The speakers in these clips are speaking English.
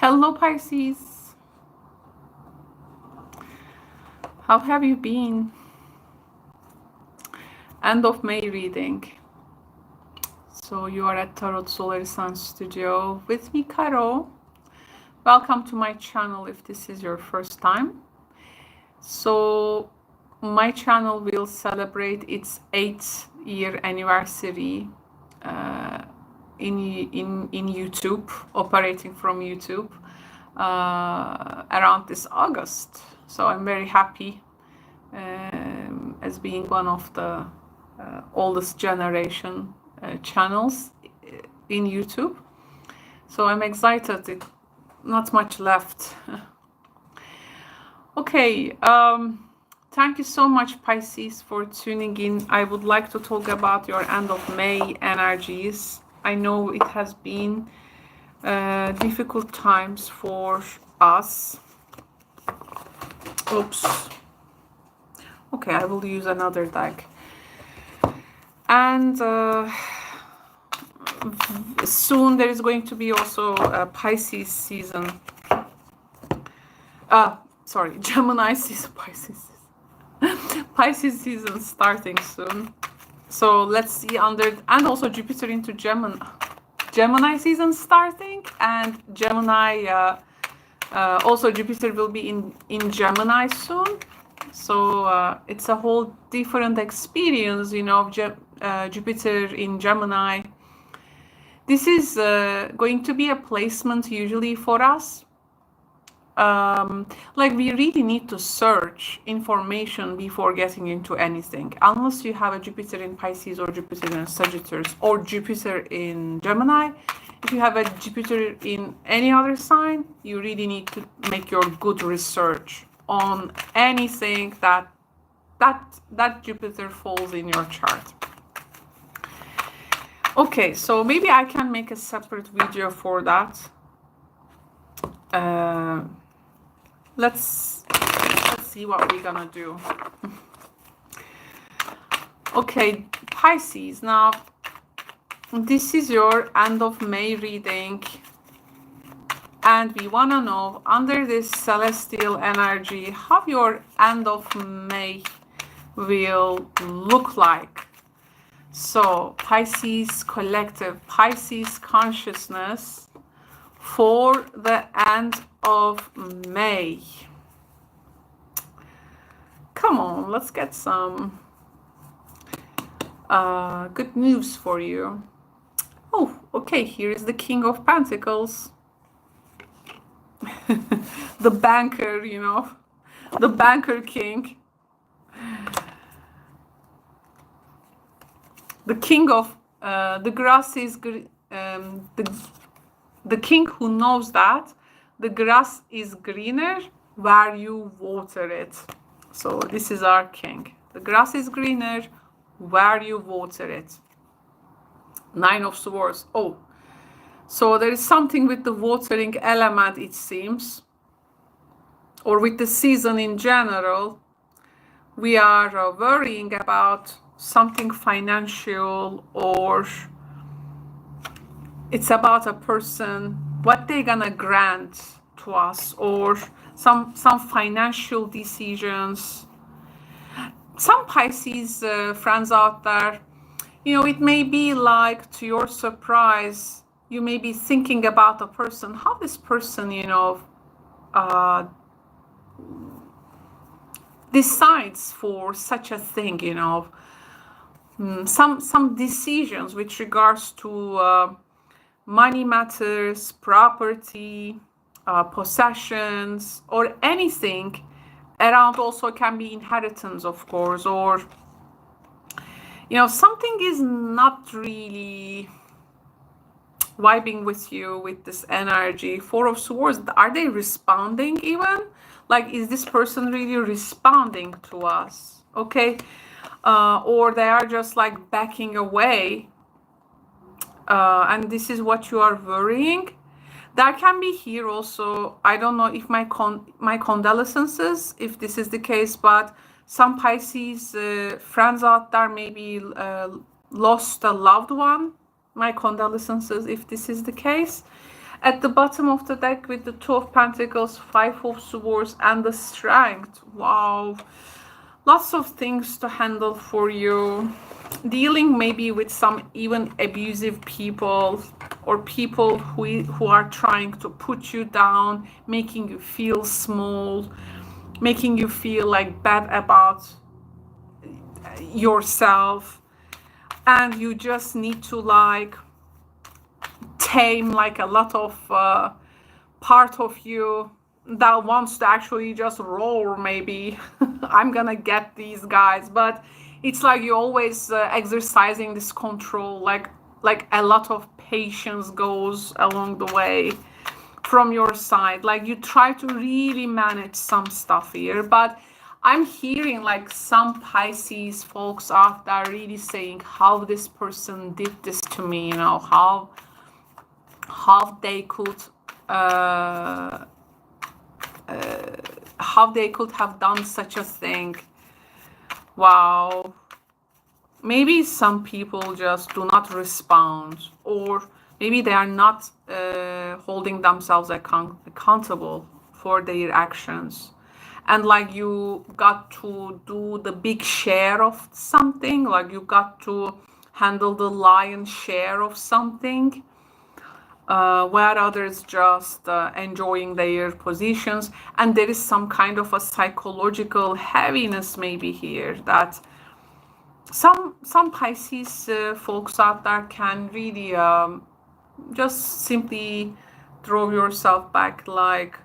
Hello, Pisces. How have you been? End of May reading. So you are at Tarot Solar Sun Studio with me, Caro. Welcome to my channel if this is your first time. So my channel will celebrate its 8th year anniversary in YouTube, operating from YouTube around this August. So I'm very happy as being one of the oldest generation channels in YouTube. So I'm excited. Not much left. Okay, thank you so much, Pisces, for tuning in. I would like to talk about your end of May energies. I know it has been difficult times for us. Oops. Okay, I will use another deck. And soon there is going to be also a Pisces season. Sorry, Gemini season, Pisces season. Pisces season starting soon. So let's see and also Jupiter into Gemini season starting, and Gemini, also Jupiter will be in Gemini soon. So it's a whole different experience, you know, Jupiter in Gemini. This is going to be a placement usually for us. Like we really need to search information before getting into anything. Unless you have a Jupiter in Pisces or Jupiter in Sagittarius or Jupiter in Gemini. If you have a Jupiter in any other sign, you really need to make your good research on anything that Jupiter falls in your chart. Okay, so maybe I can make a separate video for that. Let's see what we're gonna do. Okay, Pisces, now this is your end of May reading, and we want to know under this celestial energy how your end of May will look like. So Pisces collective, Pisces consciousness for the end of May. Come on, let's get some good news for you. Oh, okay, here is the King of Pentacles. The banker, you know, the banker king. The king of the grass is the king who knows that the grass is greener where you water it. So this is our king. The grass is greener where you water it. 9 of Swords. Oh, so there is something with the watering element, it seems, or with the season in general. We are worrying about something financial, or it's about a person, what they're gonna grant to us, or some financial decisions. Some Pisces friends out there, you know, it may be like, to your surprise, you may be thinking about a person, how this person, you know, decides for such a thing, you know. Some decisions with regards to money matters, property, possessions, or anything around. Also can be inheritance, of course, or, you know, something is not really vibing with you with this energy. 4 of Swords, are they responding even? Like, is this person really responding to us? Okay. Or they are just like backing away, and this is what you are worrying. That can be here also. I don't know if my condolences if this is the case, but some Pisces friends out there maybe lost a loved one. My condolences if this is the case. At the bottom of the deck with the Two of Pentacles, Five of Swords, and the Strength. Wow. Lots of things to handle for you. Dealing maybe with some even abusive people, or people who are trying to put you down, making you feel small, making you feel like bad about yourself. And you just need to like tame like a lot of part of you that wants to actually just roar maybe. I'm gonna get these guys, but it's like you're always exercising this control, like a lot of patience goes along the way from your side. Like you try to really manage some stuff here, but I'm hearing like some Pisces folks out there really saying how this person did this to me, you know, how they could how they could have done such a thing. Wow. Maybe some people just do not respond, or maybe they are not holding themselves accountable for their actions. And like you got to do the big share of something, like you got to handle the lion's share of something, where others just enjoying their positions. And there is some kind of a psychological heaviness maybe here that some Pisces folks out there can really just simply throw yourself back, like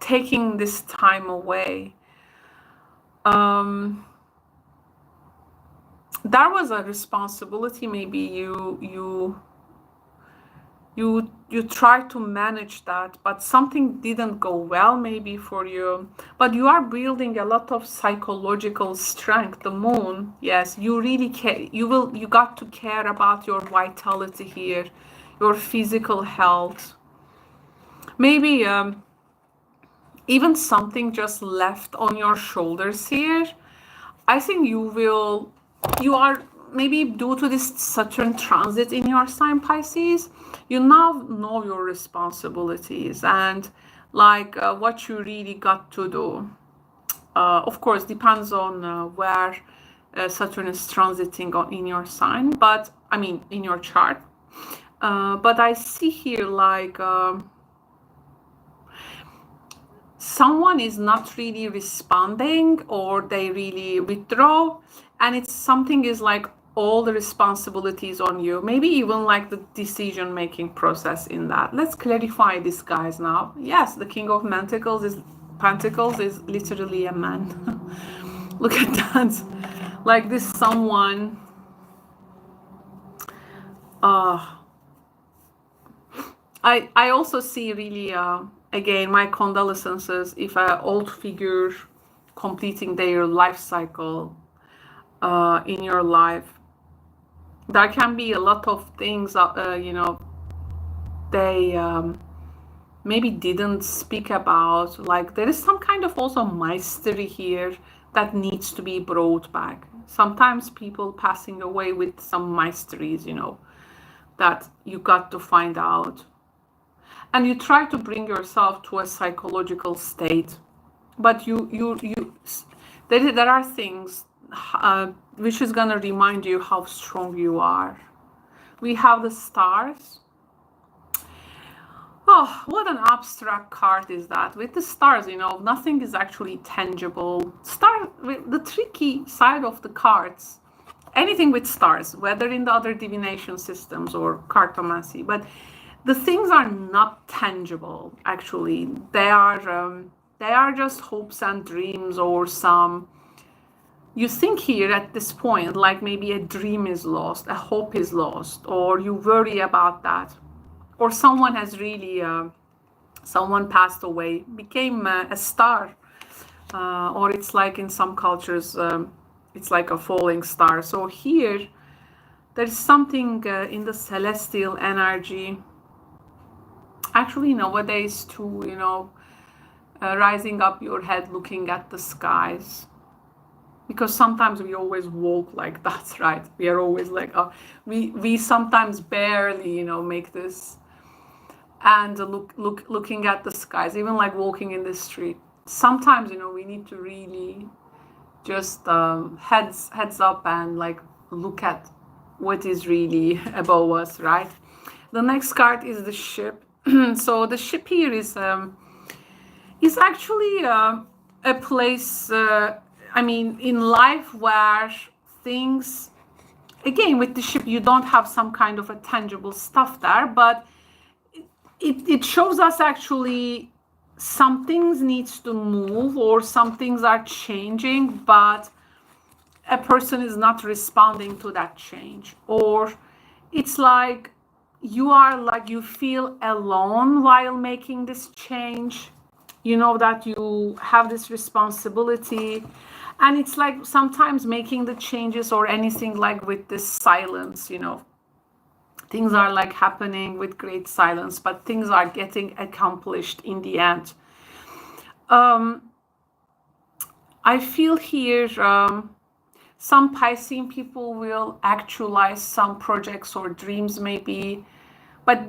taking this time away. There was a responsibility, maybe you try to manage that, but something didn't go well maybe for you. But you are building a lot of psychological strength. The moon, yes, you really care. You got to care about your vitality here, your physical health. Maybe even something just left on your shoulders here. I think you are maybe, due to this Saturn transit in your sign, Pisces, you now know your responsibilities and like what you really got to do. Of course, depends on where Saturn is transiting in your sign, but I mean in your chart. But I see here like someone is not really responding, or they really withdraw, and it's something is like all the responsibilities on you, maybe even like the decision making process in that. Let's clarify this, guys, now. Yes, the King of Pentacles is literally a man. Look at that. Like this someone I also see really again, my condolences if an old figure completing their life cycle in your life. There can be a lot of things, you know, they maybe didn't speak about. Like there is some kind of also mystery here that needs to be brought back. Sometimes people passing away with some mysteries, you know, that you got to find out. And you try to bring yourself to a psychological state, but there are things which is going to remind you how strong you are. We have the stars. Oh, what an abstract card is that. With the stars, you know, nothing is actually tangible. The tricky side of the cards, anything with stars, whether in the other divination systems or cartomancy, but the things are not tangible, actually. They are just hopes and dreams, or some, you think here at this point, like maybe a dream is lost, a hope is lost, or you worry about that. Or someone has really, someone passed away, became a star. Or it's like in some cultures, it's like a falling star. So here, there's something in the celestial energy. Actually, nowadays too, you know, rising up your head, looking at the skies. because sometimes we always walk like that, right? We are always like, we sometimes barely, make this. And looking at the skies, even like walking in the street. Sometimes, we need to really just heads up and like look at what is really above us, right? The next card is the ship. So the ship here is actually a place, in life where things, again, with the ship, you don't have some kind of a tangible stuff there, but it shows us actually some things needs to move or some things are changing, but a person is not responding to that change. Or it's like you feel alone while making this change. You know that you have this responsibility, and it's like sometimes making the changes or anything like with this silence, things are like happening with great silence, but things are getting accomplished in the end. I feel here some Piscean people will actualize some projects or dreams maybe, but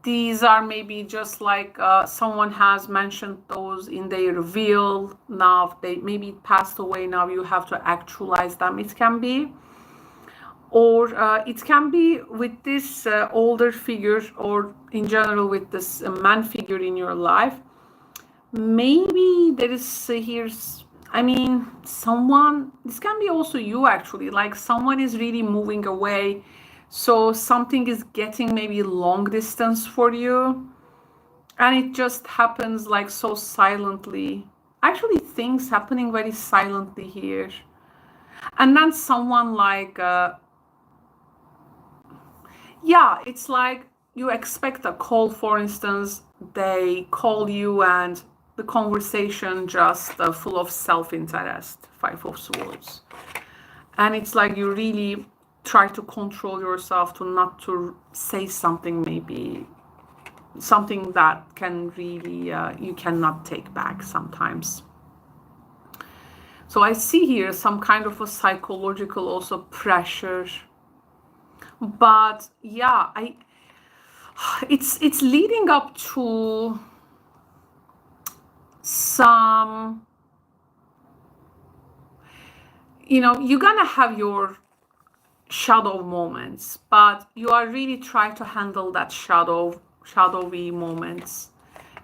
these are maybe just like someone has mentioned those in their reveal. Now they maybe passed away, now you have to actualize them. It can be, or it can be with this older figure, or in general with this man figure in your life. Maybe there is here's, someone, this can be also you actually, like someone is really moving away. So something is getting maybe long distance for you, and it just happens like so silently. Actually, things happening very silently here. And then someone like, it's like you expect a call, for instance, they call you and the conversation just full of self-interest, 5 of Swords. And it's like you really try to control yourself to not to say something, maybe something that can really, you cannot take back sometimes. So I see here some kind of a psychological also pressure. But yeah, it's leading up to some, you're gonna have your shadow moments, but you are really trying to handle that shadowy moments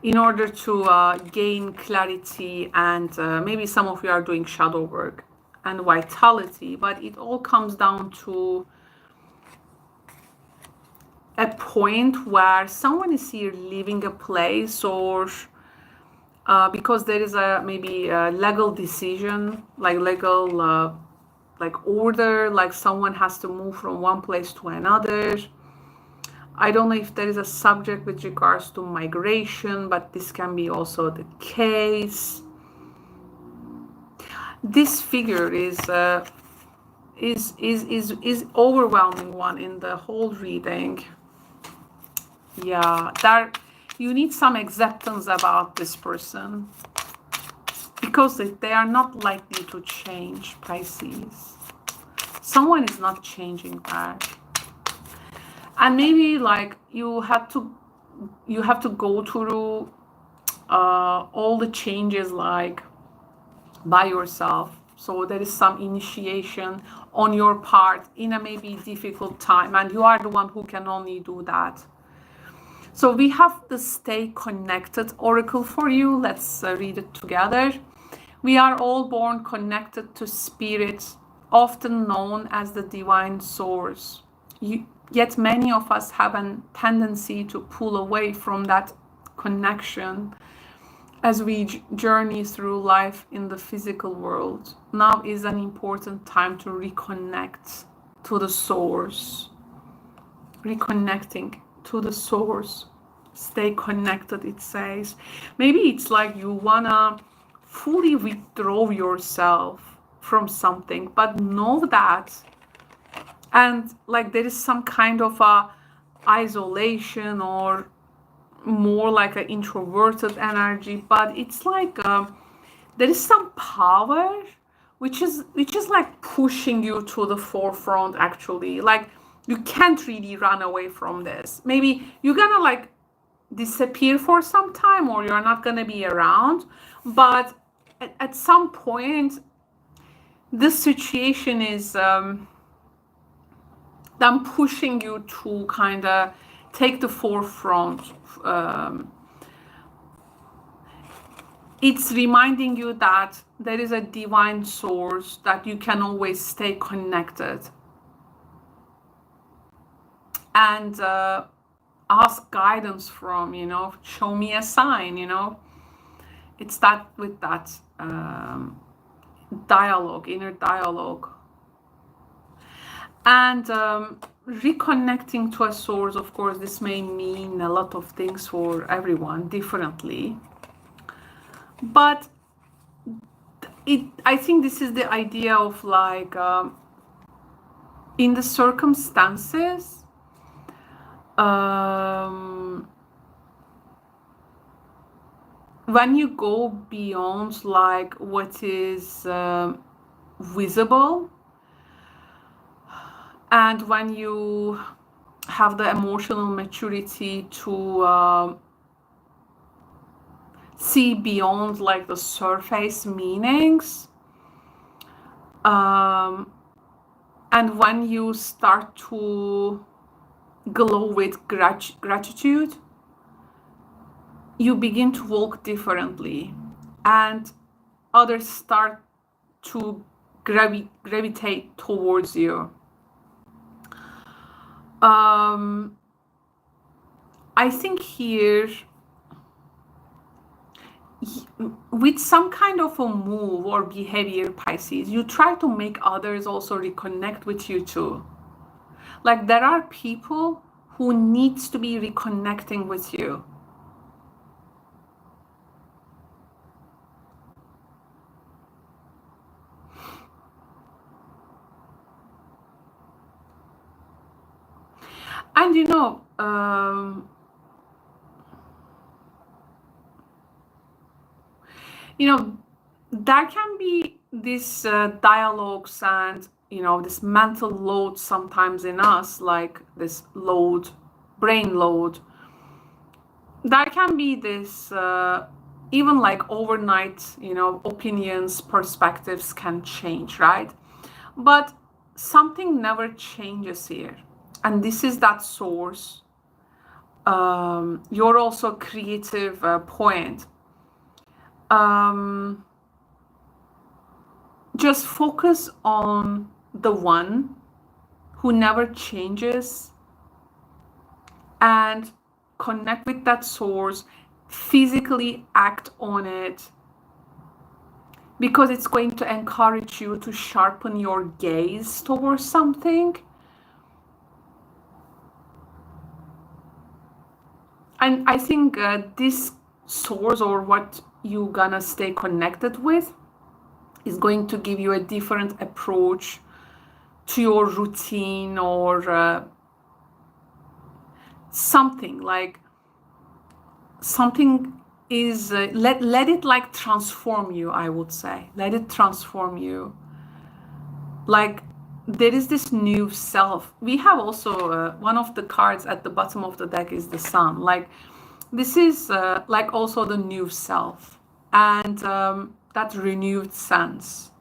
in order to gain clarity, and maybe some of you are doing shadow work and vitality, but it all comes down to a point where someone is here leaving a place, or because there is maybe a legal decision, like legal like order, like someone has to move from one place to another. I don't know if there is a subject with regards to migration, but this can be also the case. This figure is overwhelming one in the whole reading. Yeah, you need some acceptance about this person, because they are not likely to change, Pisces. Someone is not changing back. And maybe like you have to go through all the changes like by yourself. So there is some initiation on your part in a maybe difficult time, and you are the one who can only do that. So we have the Stay Connected Oracle for you. Let's read it together. We are all born connected to Spirit, often known as the Divine Source. Yet many of us have a tendency to pull away from that connection as we journey through life in the physical world. Now is an important time to reconnect to the Source. Reconnecting to the Source. Stay connected, it says. Maybe it's like you wanna fully withdraw yourself from something, but know that, and like there is some kind of a isolation or more like an introverted energy, but it's like there is some power which is like pushing you to the forefront actually. Like you can't really run away from this. Maybe you're gonna like disappear for some time, or you're not gonna be around, but at some point this situation is then pushing you to kind of take the forefront. It's reminding you that there is a divine source that you can always stay connected and ask guidance from, you know, show me a sign, you know. It's that with that dialogue, inner dialogue. And reconnecting to a source, of course, this may mean a lot of things for everyone differently. But I think this is the idea of like, in the circumstances, when you go beyond like what is visible, and when you have the emotional maturity to see beyond like the surface meanings, and when you start to glow with gratitude, you begin to walk differently, and others start to gravitate towards you. I think here, with some kind of a move or behavior, Pisces, you try to make others also reconnect with you too. Like there are people who needs to be reconnecting with you. And you know, there can be these dialogues and, you know, this mental load sometimes in us, like this load, brain load. There can be this, even like overnight, you know, opinions, perspectives can change, right? But something never changes here. And this is that source. You're also a creative point. Just focus on the one who never changes and connect with that source, physically act on it, because it's going to encourage you to sharpen your gaze towards something. And I think this source, or what you're gonna stay connected with, is going to give you a different approach to your routine, or something like something is let it like transform you. I would say let it transform you. Like there is this new self. We have also one of the cards at the bottom of the deck is the Sun. Like this is like also the new self, and that renewed sense.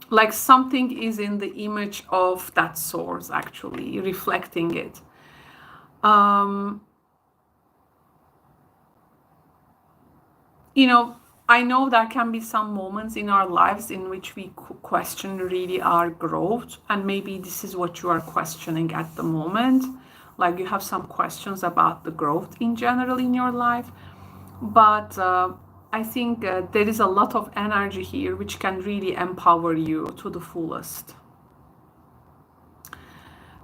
Like something is in the image of that source, actually reflecting it. You know, I know there can be some moments in our lives in which we question really our growth, and maybe this is what you are questioning at the moment. Like you have some questions about the growth in general in your life, but I think there is a lot of energy here which can really empower you to the fullest.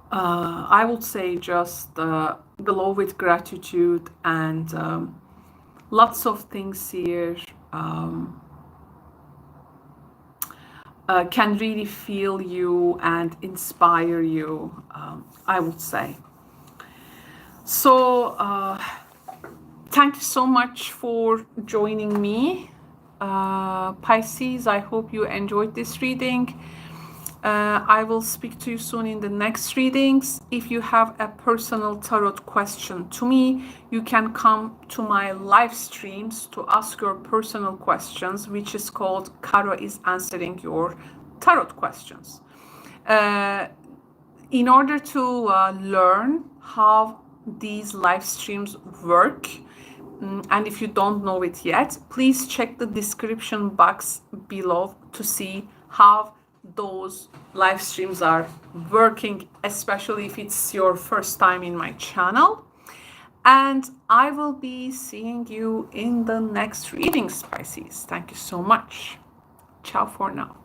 I would say just glow with gratitude, and lots of things here can really feel you and inspire you, I would say. So Thank you so much for joining me, Pisces. I hope you enjoyed this reading. I will speak to you soon in the next readings. If you have a personal tarot question to me, you can come to my live streams to ask your personal questions, which is called Caro is Answering Your Tarot Questions. In order to learn how these live streams work, and if you don't know it yet, please check the description box below to see how those live streams are working, especially if it's your first time in my channel. And I will be seeing you in the next readings, Pisces. Thank you so much. Ciao for now.